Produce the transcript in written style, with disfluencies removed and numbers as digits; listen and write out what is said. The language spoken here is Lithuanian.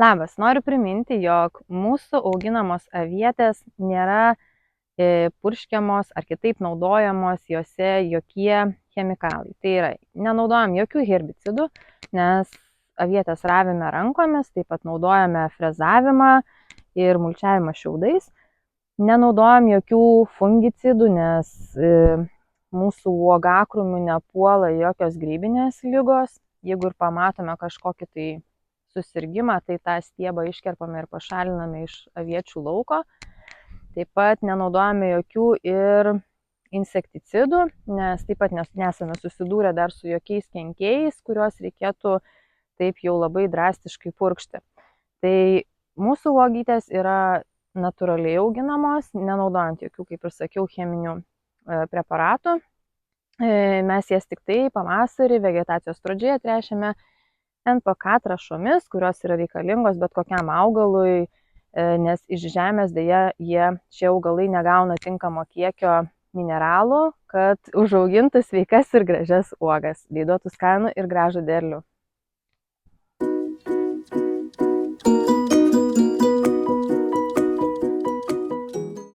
Labas, noriu priminti, jog mūsų auginamos avietės nėra purškiamos ar kitaip naudojamos juose jokie chemikalai. Tai yra, nenaudojam jokių herbicidų, nes avietės ravime rankomis, taip pat naudojame frezavimą ir mulčiavimą šiaudais. Nenaudojam jokių fungicidų, nes mūsų uogakrūmių nepuola jokios grybinės ligos. Jeigu ir pamatome kažkokį tai susirgymą, tai tą stiebą iškerpame ir pašaliname iš aviečių lauko. Taip pat nenaudojame jokių ir insekticidų, nes taip pat nesame susidūrę dar su jokiais kenkėjais, kuriuos reikėtų taip jau labai drastiškai purkšti. Tai mūsų uogytės yra natūraliai auginamos, nenaudojant jokių, kaip ir sakiau, cheminių preparatų. Mes jas tik tai pavasarį vegetacijos pradžioje tręšiame NPK trąšomis, kurios yra reikalingos bet kokiam augalui, nes iš žemės dėja šie augalai negauna tinkamo kiekio mineralų, kad užaugintų sveikas ir gražias uogas, bei duotų skanų ir gražų derlių.